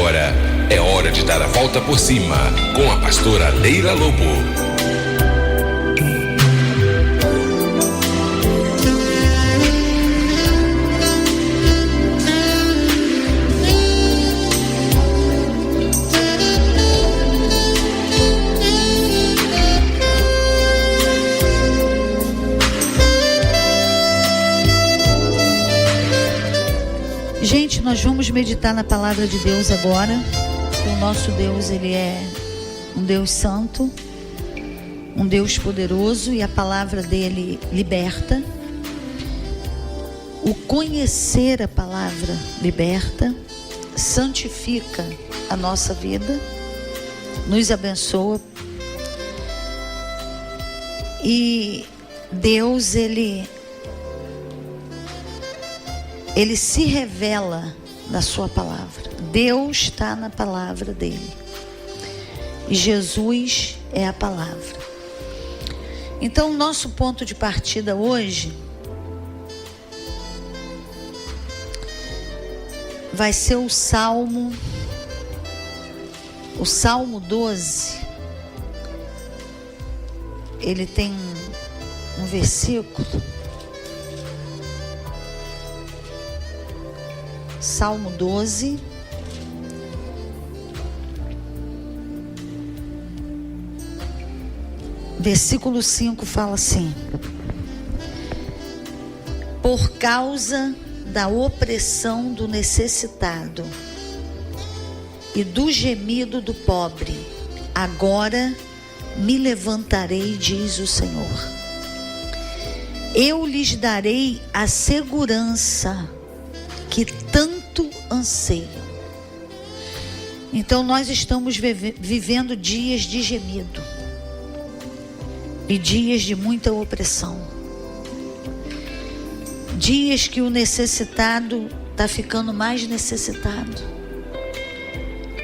agora é hora de dar a volta por cima com a pastora Leila Lobo. Gente, nós vamos meditar na palavra de Deus agora. O nosso Deus, ele é um Deus santo, um Deus poderoso, e a palavra dele liberta. O conhecer a palavra liberta, santifica a nossa vida, nos abençoa. E Deus, ele se revela na sua palavra. Deus está na palavra dele. E Jesus é a palavra. Então, nosso ponto de partida hoje vai ser o Salmo 12. Ele tem um versículo. Salmo 12, versículo 5 fala assim: por causa da opressão do necessitado e do gemido do pobre, agora me levantarei, diz o Senhor. Eu lhes darei a segurança que tanto anseiam. Então nós estamos vivendo dias de gemido e dias de muita opressão, dias que o necessitado está ficando mais necessitado,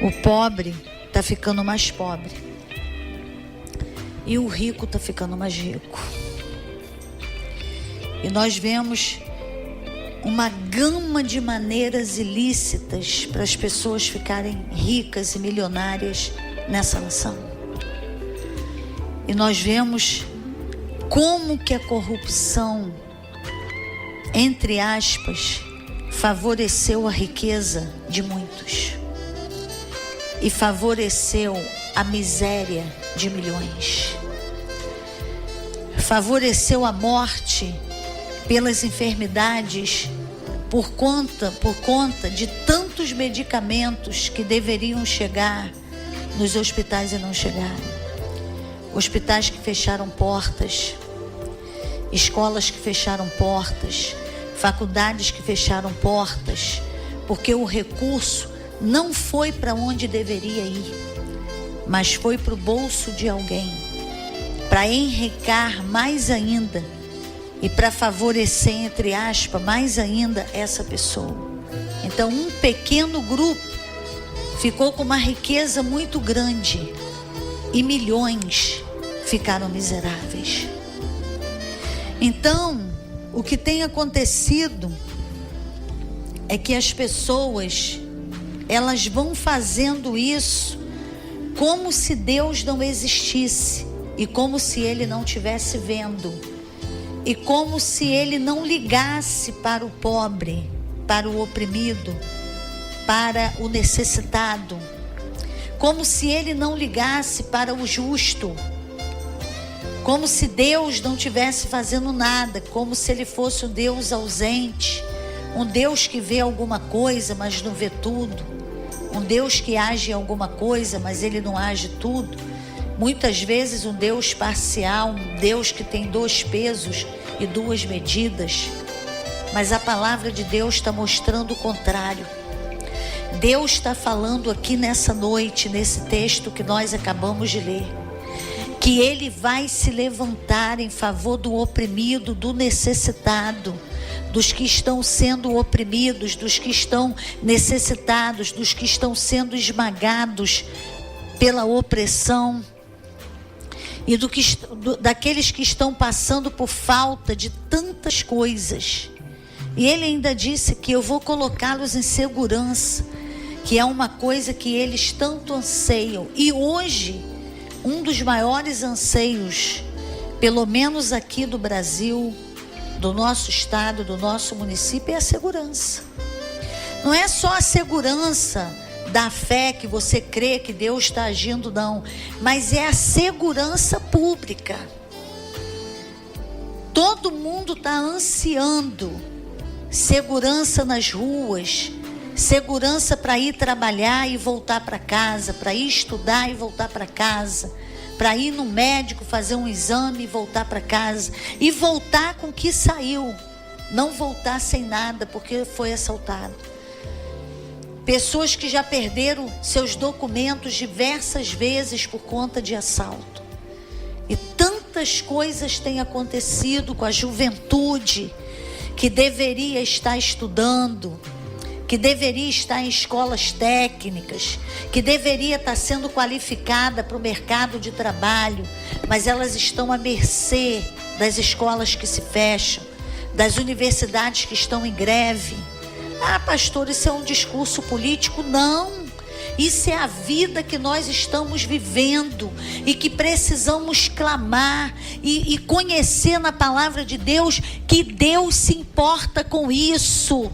o pobre está ficando mais pobre e o rico está ficando mais rico. E nós vemos uma gama de maneiras ilícitas para as pessoas ficarem ricas e milionárias nessa nação. E nós vemos como que a corrupção, entre aspas, favoreceu a riqueza de muitos e favoreceu a miséria de milhões, favoreceu a morte pelas enfermidades, por conta de tantos medicamentos que deveriam chegar nos hospitais e não chegaram. Hospitais que fecharam portas, escolas que fecharam portas, faculdades que fecharam portas, porque o recurso não foi para onde deveria ir, mas foi para o bolso de alguém, para enriquecer mais ainda e para favorecer, entre aspas, mais ainda essa pessoa. Então, um pequeno grupo ficou com uma riqueza muito grande e milhões ficaram miseráveis. Então, o que tem acontecido é que as pessoas, elas vão fazendo isso como se Deus não existisse e como se Ele não estivesse vendo. E como se ele não ligasse para o pobre, para o oprimido, para o necessitado. Como se ele não ligasse para o justo. Como se Deus não estivesse fazendo nada. Como se ele fosse um Deus ausente. Um Deus que vê alguma coisa, mas não vê tudo. Um Deus que age em alguma coisa, mas ele não age tudo. Muitas vezes um Deus parcial, um Deus que tem 2 pesos e 2 medidas. Mas a palavra de Deus está mostrando o contrário. Deus está falando aqui nessa noite, nesse texto que nós acabamos de ler, que Ele vai se levantar em favor do oprimido, do necessitado, dos que estão sendo oprimidos, dos que estão necessitados, dos que estão sendo esmagados pela opressão. E daqueles que estão passando por falta de tantas coisas. E ele ainda disse que eu vou colocá-los em segurança, que é uma coisa que eles tanto anseiam. E hoje, um dos maiores anseios, pelo menos aqui do Brasil, do nosso estado, do nosso município, é a segurança. Não é só a segurança da fé, que você crê que Deus está agindo, não, mas é a segurança pública. Todo mundo está ansiando segurança nas ruas, segurança para ir trabalhar e voltar para casa, para ir estudar e voltar para casa, para ir no médico fazer um exame e voltar para casa, e voltar com o que saiu, não voltar sem nada porque foi assaltado. Pessoas que já perderam seus documentos diversas vezes por conta de assalto. E tantas coisas têm acontecido com a juventude que deveria estar estudando, que deveria estar em escolas técnicas, que deveria estar sendo qualificada para o mercado de trabalho, mas elas estão à mercê das escolas que se fecham, das universidades que estão em greve. Ah, pastor, isso é um discurso político? Não, isso é a vida que nós estamos vivendo e que precisamos clamar e conhecer na palavra de Deus que Deus se importa com isso.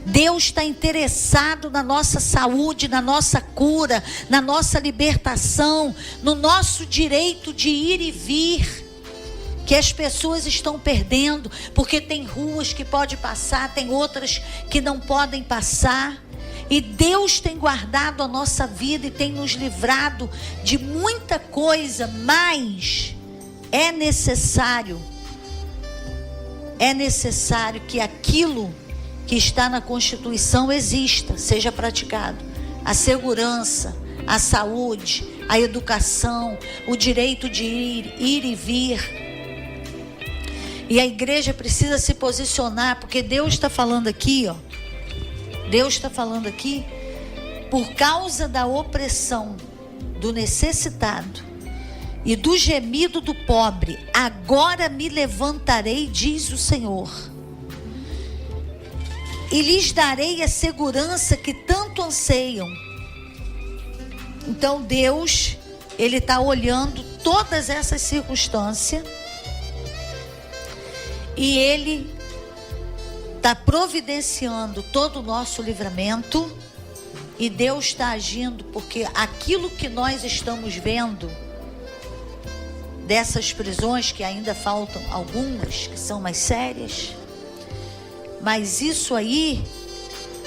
Deus está interessado na nossa saúde, na nossa cura, na nossa libertação, no nosso direito de ir e vir, que as pessoas estão perdendo, porque tem ruas que pode passar, tem outras que não podem passar, e Deus tem guardado a nossa vida e tem nos livrado de muita coisa, mas é necessário que aquilo que está na Constituição exista, seja praticado. A segurança, a saúde, a educação, o direito de ir e vir. E a igreja precisa se posicionar, porque Deus está falando aqui, ó. Deus está falando aqui, por causa da opressão do necessitado e do gemido do pobre, agora me levantarei, diz o Senhor, e lhes darei a segurança que tanto anseiam. Então Deus, Ele está olhando todas essas circunstâncias, e Ele está providenciando todo o nosso livramento, e Deus está agindo, porque aquilo que nós estamos vendo, dessas prisões, que ainda faltam algumas, que são mais sérias, mas isso aí,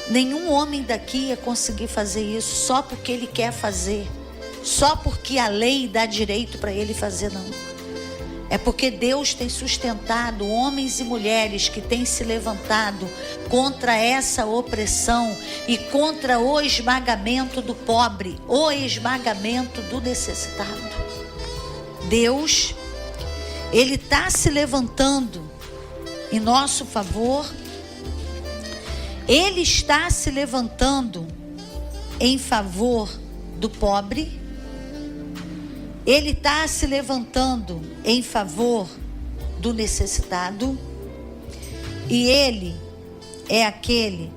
nenhum homem daqui ia conseguir fazer isso, só porque ele quer fazer, só porque a lei dá direito para ele fazer, não. É porque Deus tem sustentado homens e mulheres que têm se levantado contra essa opressão e contra o esmagamento do pobre, o esmagamento do necessitado. Deus, Ele está se levantando em nosso favor. Ele está se levantando em favor do pobre. Ele está se levantando em favor do necessitado, e Ele é aquele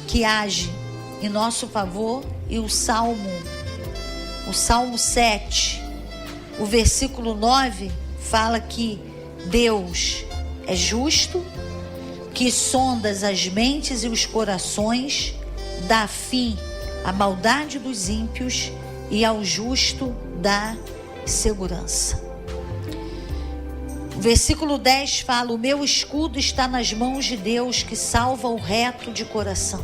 que age em nosso favor. E o Salmo 7, o versículo 9, fala que Deus é justo, que sonda as mentes e os corações, dá fim à maldade dos ímpios e ao justo dá segurança. O versículo 10 fala: o meu escudo está nas mãos de Deus, que salva o reto de coração.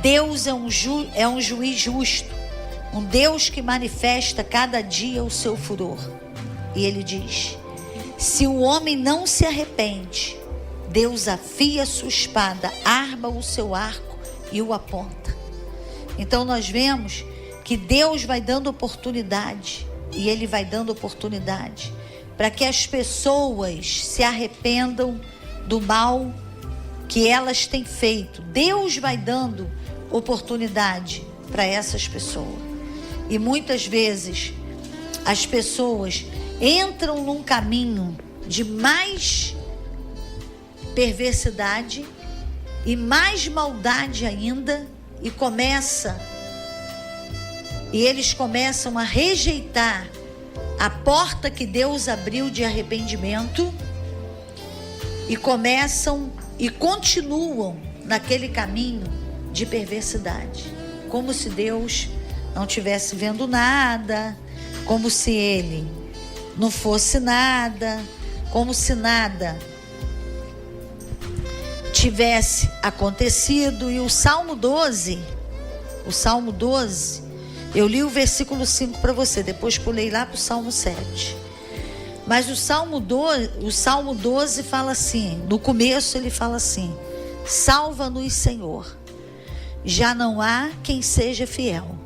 Deus é um juiz justo, um Deus que manifesta cada dia o seu furor. E Ele diz: se o homem não se arrepende, Deus afia sua espada, arma o seu arco e o aponta. Então nós vemos que Deus vai dando oportunidade, e Ele vai dando oportunidade para que as pessoas se arrependam do mal que elas têm feito. Deus vai dando oportunidade para essas pessoas. E muitas vezes as pessoas entram num caminho de mais perversidade e mais maldade ainda, e eles começam a rejeitar a porta que Deus abriu de arrependimento, e continuam naquele caminho de perversidade, como se Deus não estivesse vendo nada, como se ele não fosse nada, como se nada tivesse acontecido. E o Salmo 12, eu li o versículo 5 para você, depois pulei lá para o Salmo 7. Mas o Salmo 12 fala assim, no começo ele fala assim: salva-nos, Senhor, já não há quem seja fiel,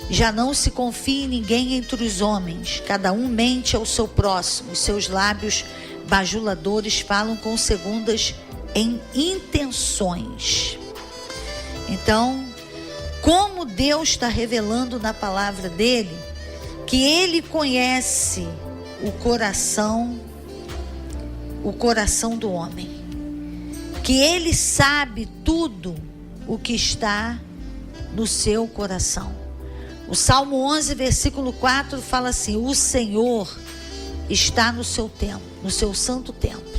já não se confia em ninguém entre os homens, cada um mente ao seu próximo, os seus lábios bajuladores falam com segundas em intenções. Então, como Deus está revelando na palavra dele, que ele conhece o coração do homem, que ele sabe tudo o que está no seu coração. O Salmo 11, versículo 4 fala assim: o Senhor está no seu templo, no seu santo templo.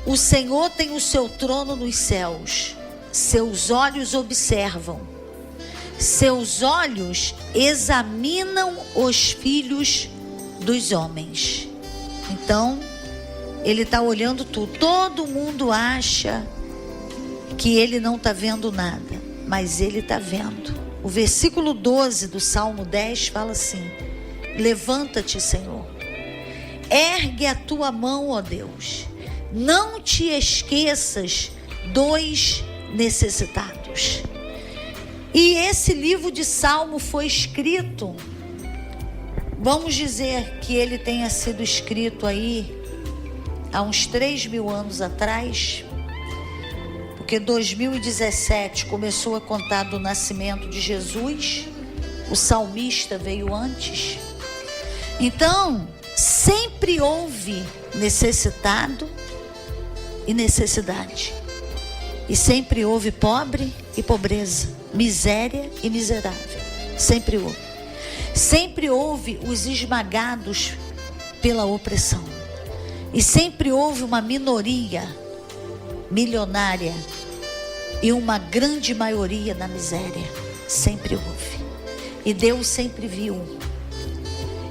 O Senhor tem o seu trono nos céus, seus olhos observam, seus olhos examinam os filhos dos homens. Então, ele está olhando tudo. Todo mundo acha que ele não está vendo nada, mas ele está vendo. O versículo 12 do Salmo 10 fala assim: levanta-te, Senhor, ergue a tua mão, ó Deus, não te esqueças dos necessitados. E esse livro de Salmo foi escrito, vamos dizer que ele tenha sido escrito aí há uns 3.000 anos atrás, porque 2017 começou a contar do nascimento de Jesus, o salmista veio antes. Então, sempre houve necessitado e necessidade, e sempre houve pobre e pobreza, miséria e miserável, sempre houve os esmagados pela opressão, e sempre houve uma minoria milionária e uma grande maioria na miséria, sempre houve. E Deus sempre viu,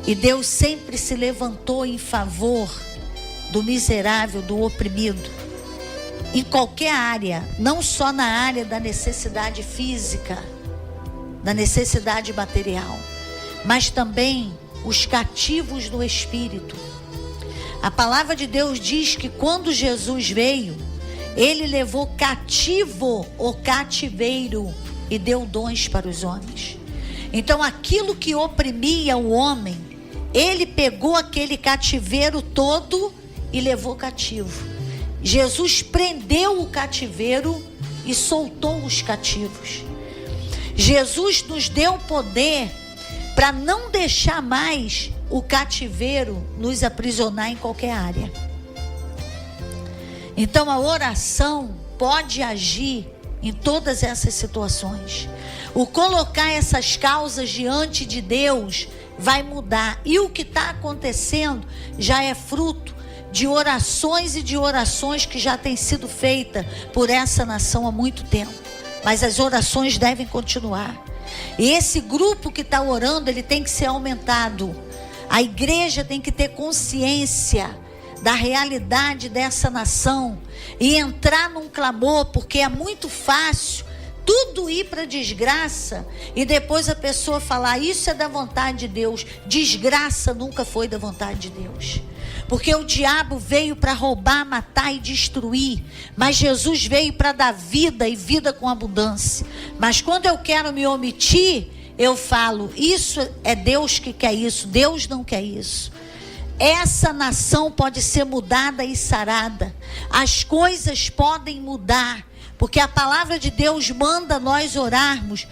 e Deus sempre se levantou em favor do miserável, do oprimido, em qualquer área, não só na área da necessidade física, da necessidade material, mas também os cativos do espírito. A palavra de Deus diz que quando Jesus veio, ele levou cativo o cativeiro e deu dons para os homens. Então, aquilo que oprimia o homem, ele pegou aquele cativeiro todo e levou cativo. Jesus prendeu o cativeiro e soltou os cativos. Jesus nos deu poder para não deixar mais o cativeiro nos aprisionar em qualquer área. Então a oração pode agir em todas essas situações. O colocar essas causas diante de Deus vai mudar. E o que está acontecendo já é fruto de orações e de orações que já têm sido feitas por essa nação há muito tempo. Mas as orações devem continuar. E esse grupo que está orando, ele tem que ser aumentado. A igreja tem que ter consciência da realidade dessa nação e entrar num clamor, porque é muito fácil tudo ir para desgraça e depois a pessoa falar: isso é da vontade de Deus. Desgraça nunca foi da vontade de Deus, porque o diabo veio para roubar, matar e destruir, mas Jesus veio para dar vida e vida com abundância. Mas quando eu quero me omitir, eu falo: isso é Deus que quer isso. Deus não quer isso. Essa nação pode ser mudada e sarada. As coisas podem mudar, porque a palavra de Deus manda nós orarmos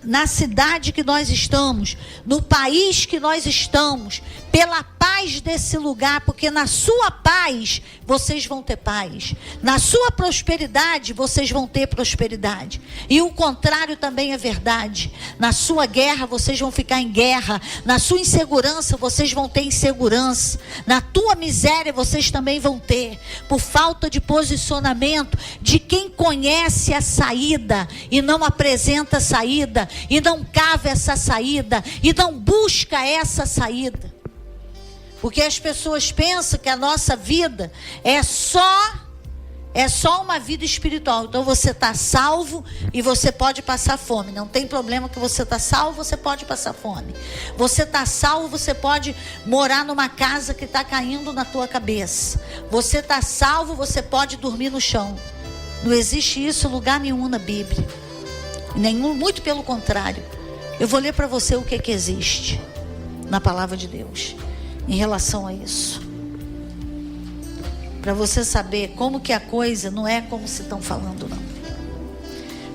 na cidade que nós estamos, no país que nós estamos, pela paz desse lugar, porque na sua paz vocês vão ter paz, na sua prosperidade vocês vão ter prosperidade, e o contrário também é verdade. Na sua guerra vocês vão ficar em guerra, na sua insegurança vocês vão ter insegurança, na tua miséria vocês também vão ter, por falta de posicionamento de quem conhece a saída e não apresenta a saída, e não cava essa saída, e não busca essa saída. Porque as pessoas pensam que a nossa vida é só uma vida espiritual. Então você está salvo e você pode passar fome. Não tem problema que você está salvo, você pode passar fome. Você está salvo, você pode morar numa casa que está caindo na tua cabeça. Você está salvo, você pode dormir no chão. Não existe isso em lugar nenhum na Bíblia. Nenhum, muito pelo contrário. Eu vou ler para você o que existe na palavra de Deus em relação a isso, para você saber como que a coisa não é como se estão falando, não.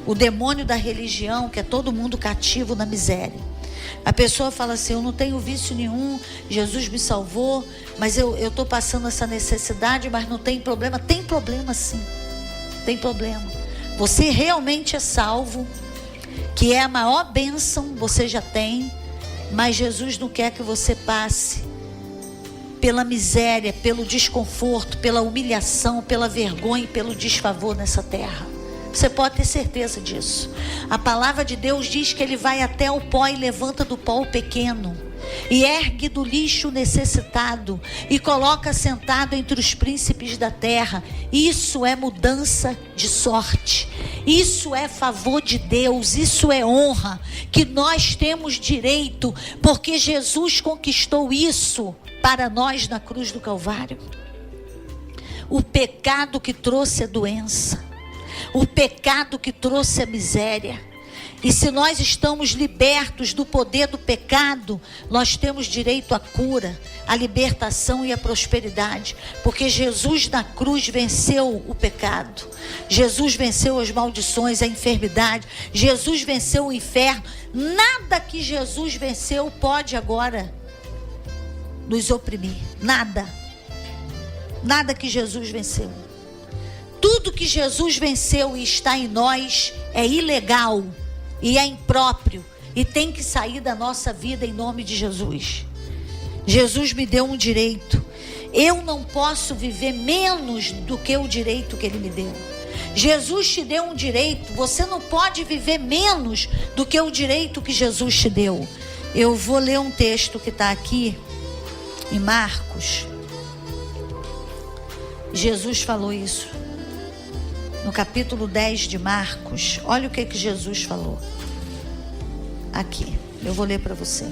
O demônio da religião, que é todo mundo cativo na miséria. A pessoa fala assim: eu não tenho vício nenhum, Jesus me salvou, mas eu estou passando essa necessidade, mas não tem problema. Tem problema sim, tem problema. Você realmente é salvo, que é a maior bênção, você já tem, mas Jesus não quer que você passe pela miséria, pelo desconforto, pela humilhação, pela vergonha e pelo desfavor nessa terra. Você pode ter certeza disso. A palavra de Deus diz que Ele vai até o pó e levanta do pó o pequeno, e ergue do lixo o necessitado, e coloca sentado entre os príncipes da terra. Isso é mudança de sorte, isso é favor de Deus, isso é honra, que nós temos direito, porque Jesus conquistou isso para nós na cruz do Calvário. O pecado que trouxe a doença, o pecado que trouxe a miséria. E se nós estamos libertos do poder do pecado, nós temos direito à cura, à libertação e à prosperidade, porque Jesus na cruz venceu o pecado, Jesus venceu as maldições, a enfermidade, Jesus venceu o inferno. Nada que Jesus venceu pode agora nos oprimir, nada que Jesus venceu. Tudo que Jesus venceu e está em nós é ilegal e é impróprio e tem que sair da nossa vida em nome de Jesus. Jesus me deu um direito, eu não posso viver menos do que o direito que Ele me deu. Jesus te deu um direito, você não pode viver menos do que o direito que Jesus te deu. Eu vou ler um texto que está aqui em Marcos. Jesus falou isso no capítulo 10 de Marcos. Olha o que Jesus falou aqui, eu vou ler para você.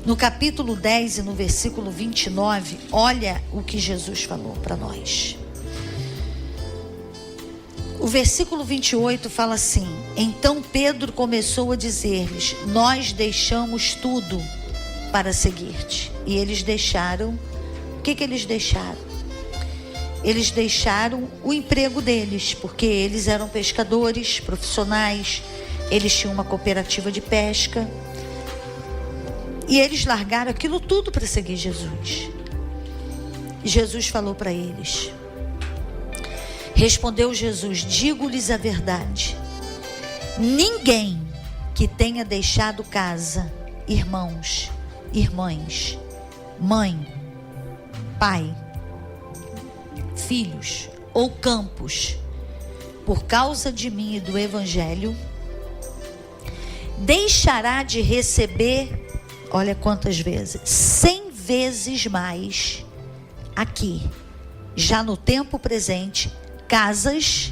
No capítulo 10 e no versículo 29, olha o que Jesus falou para nós. O versículo 28 fala assim: então Pedro começou a dizer-lhes: nós deixamos tudo para seguir-te. E eles deixaram, o que eles deixaram? Eles deixaram o emprego deles, porque eles eram pescadores profissionais, eles tinham uma cooperativa de pesca, e eles largaram aquilo tudo para seguir Jesus. E Jesus falou para eles, respondeu Jesus: digo-lhes a verdade, ninguém que tenha deixado casa, irmãos, irmãs, mãe, pai, filhos ou campos, por causa de mim e do Evangelho, deixará de receber, olha quantas vezes, 100 vezes mais aqui, já no tempo presente, casas,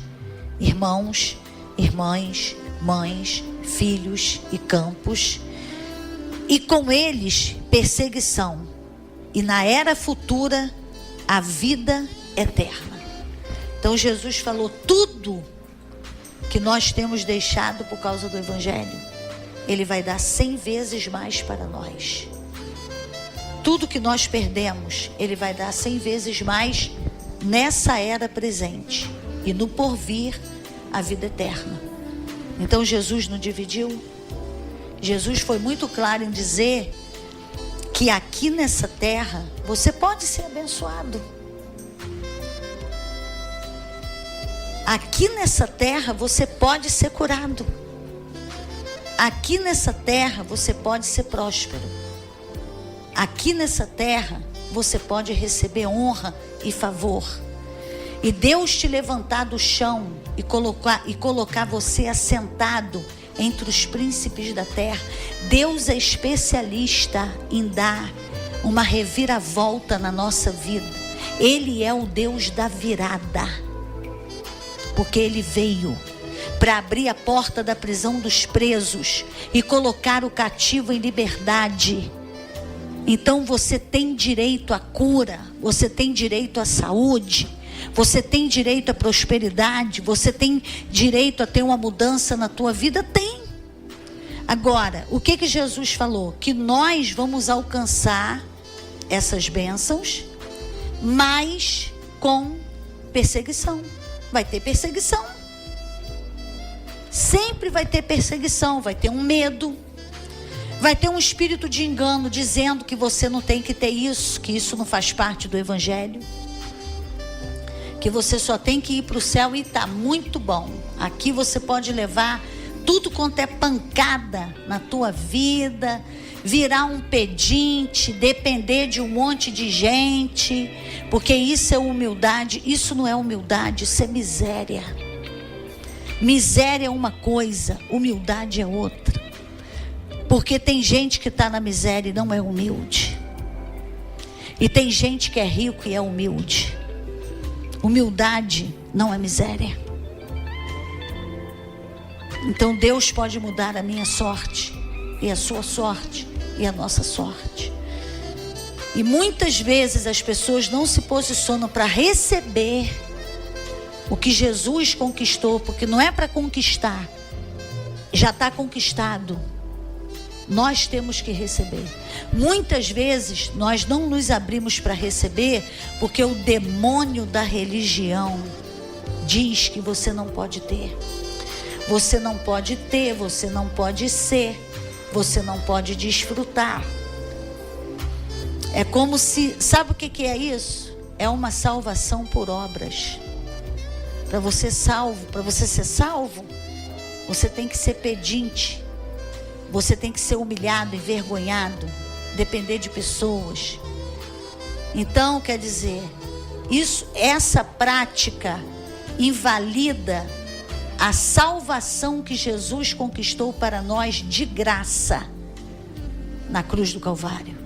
irmãos, irmãs, mães, filhos e campos, e com eles perseguição, e na era futura a vida eterna. Então Jesus falou: tudo que nós temos deixado por causa do Evangelho, Ele vai dar 100 vezes mais para nós. Tudo que nós perdemos, Ele vai dar 100 vezes mais nessa era presente, e no porvir a vida eterna. Então Jesus não dividiu. Jesus foi muito claro em dizer que aqui nessa terra você pode ser abençoado. Aqui nessa terra você pode ser curado. Aqui nessa terra você pode ser próspero. Aqui nessa terra você pode receber honra e favor. E Deus te levantar do chão e colocar você assentado entre os príncipes da terra. Deus é especialista em dar uma reviravolta na nossa vida. Ele é o Deus da virada. Porque Ele veio para abrir a porta da prisão dos presos e colocar o cativo em liberdade. Então você tem direito à cura, você tem direito à saúde, você tem direito à prosperidade, você tem direito a ter uma mudança na tua vida? Tem. Agora, o que Jesus falou? Que nós vamos alcançar essas bênçãos, mas com perseguição. Vai ter perseguição. Sempre vai ter perseguição, vai ter um medo, vai ter um espírito de engano dizendo que você não tem que ter isso, que isso não faz parte do evangelho, que você só tem que ir para o céu e está muito bom. Aqui você pode levar tudo quanto é pancada na tua vida, virar um pedinte, depender de um monte de gente, porque isso é humildade. Isso não é humildade, isso é miséria. Miséria é uma coisa, humildade é outra. Porque tem gente que está na miséria e não é humilde. E tem gente que é rico e é humilde. Humildade não é miséria. Então Deus pode mudar a minha sorte, e a sua sorte, e a nossa sorte. E muitas vezes as pessoas não se posicionam para receber o que Jesus conquistou, porque não é para conquistar, já está conquistado. Nós temos que receber. Muitas vezes nós não nos abrimos para receber, porque o demônio da religião diz que você não pode ter. Você não pode ter, você não pode ser, você não pode desfrutar. É como se, sabe o que é isso? É uma salvação por obras. Para você ser salvo, você tem que ser pedinte. Você tem que ser humilhado, envergonhado, depender de pessoas. Então, quer dizer, essa prática invalida a salvação que Jesus conquistou para nós de graça na cruz do Calvário.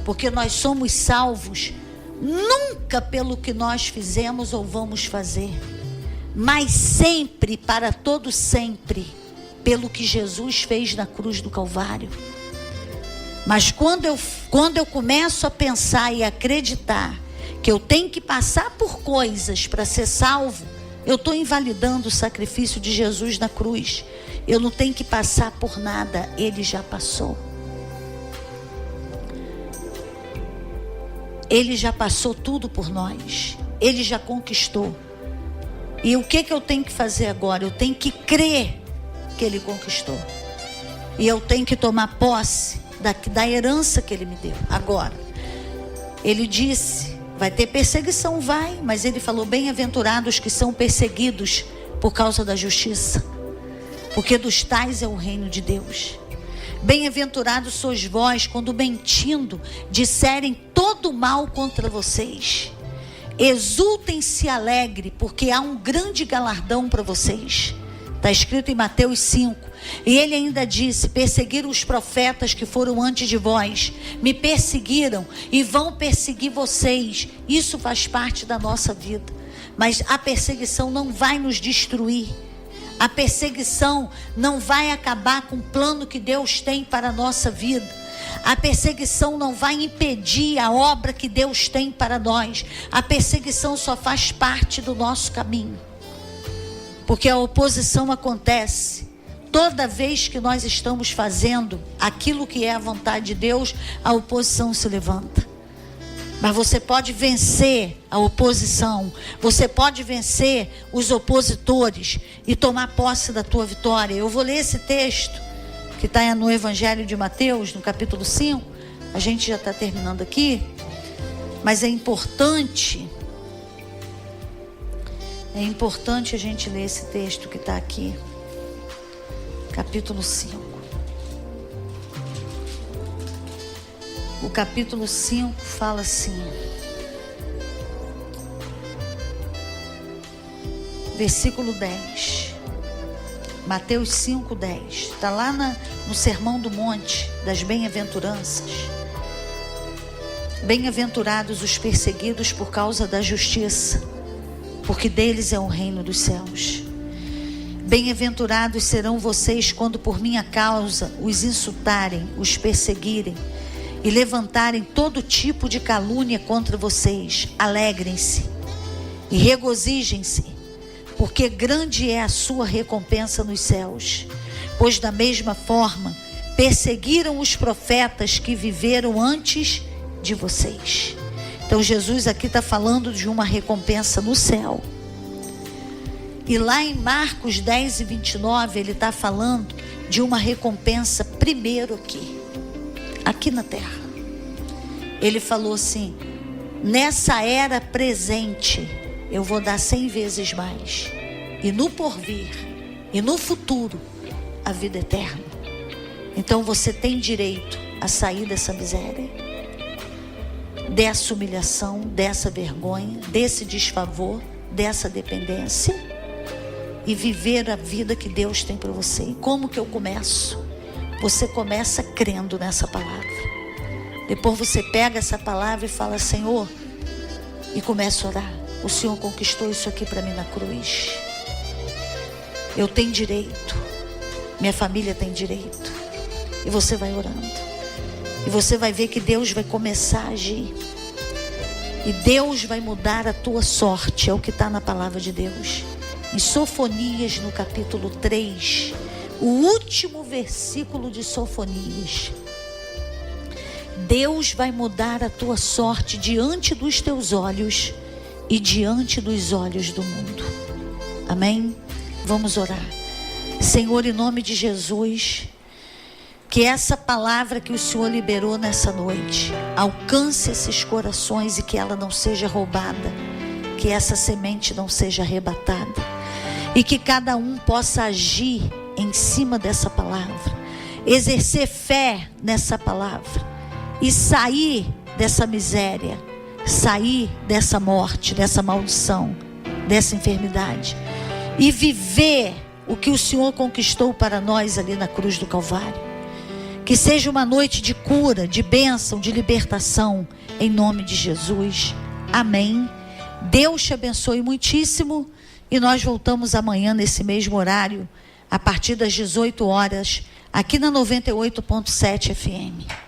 Porque nós somos salvos nunca pelo que nós fizemos ou vamos fazer, mas sempre, para todo sempre, pelo que Jesus fez na cruz do Calvário. Mas quando eu começo a pensar e acreditar que eu tenho que passar por coisas para ser salvo, eu estou invalidando o sacrifício de Jesus na cruz. Eu não tenho que passar por nada, Ele já passou. Ele já passou tudo por nós. Ele já conquistou. E o que eu tenho que fazer agora? Eu tenho que crer que Ele conquistou. E eu tenho que tomar posse da herança que Ele me deu. Agora, Ele disse, vai ter perseguição, vai. Mas Ele falou, bem-aventurados que são perseguidos por causa da justiça, porque dos tais é o reino de Deus. Bem-aventurados sois vós quando mentindo disserem todo mal contra vocês. Exultem-se alegre, porque há um grande galardão para vocês. Está escrito em Mateus 5. E Ele ainda disse, perseguiram os profetas que foram antes de vós, me perseguiram e vão perseguir vocês. Isso faz parte da nossa vida. Mas a perseguição não vai nos destruir. A perseguição não vai acabar com o plano que Deus tem para a nossa vida. A perseguição não vai impedir a obra que Deus tem para nós. A perseguição só faz parte do nosso caminho. Porque a oposição acontece toda vez que nós estamos fazendo aquilo que é a vontade de Deus, a oposição se levanta. Mas você pode vencer a oposição, você pode vencer os opositores e tomar posse da tua vitória. Eu vou ler esse texto que está no Evangelho de Mateus, no capítulo 5. A gente já está terminando aqui, mas é importante a gente ler esse texto que está aqui, capítulo 5. O capítulo 5 fala assim, versículo 10. Mateus 5:10. Está lá no Sermão do Monte das Bem-aventuranças. Bem-aventurados os perseguidos por causa da justiça, porque deles é o reino dos céus. Bem-aventurados serão vocês quando por minha causa os insultarem, os perseguirem e levantarem todo tipo de calúnia contra vocês. Alegrem-se e regozijem-se, porque grande é a sua recompensa nos céus. Pois da mesma forma perseguiram os profetas que viveram antes de vocês. Então Jesus aqui está falando de uma recompensa no céu. E lá em Marcos 10:29 ele está falando de uma recompensa primeiro aqui na terra. Ele falou assim: nessa era presente eu vou dar 100 vezes mais, e no porvir e no futuro a vida eterna. Então você tem direito a sair dessa miséria, dessa humilhação, dessa vergonha, desse desfavor, dessa dependência, e viver a vida que Deus tem para você. E como que eu começo? Você começa crendo nessa palavra. Depois você pega essa palavra e fala: Senhor, e começa a orar. O Senhor conquistou isso aqui para mim na cruz. Eu tenho direito. Minha família tem direito. E você vai orando. E você vai ver que Deus vai começar a agir. E Deus vai mudar a tua sorte. É o que está na palavra de Deus. Em Sofonias, no capítulo 3, o último versículo de Sofonias. Deus vai mudar a tua sorte diante dos teus olhos e diante dos olhos do mundo. Amém? Vamos orar. Senhor, em nome de Jesus, que essa palavra que o Senhor liberou nessa noite alcance esses corações e que ela não seja roubada, que essa semente não seja arrebatada, e que cada um possa agir em cima dessa palavra, exercer fé nessa palavra e sair dessa miséria, sair dessa morte, dessa maldição, dessa enfermidade, e viver o que o Senhor conquistou para nós ali na cruz do Calvário. Que seja uma noite de cura, de bênção, de libertação, em nome de Jesus. Amém. Deus te abençoe muitíssimo, e nós voltamos amanhã nesse mesmo horário, a partir das 18 horas, aqui na 98.7 FM.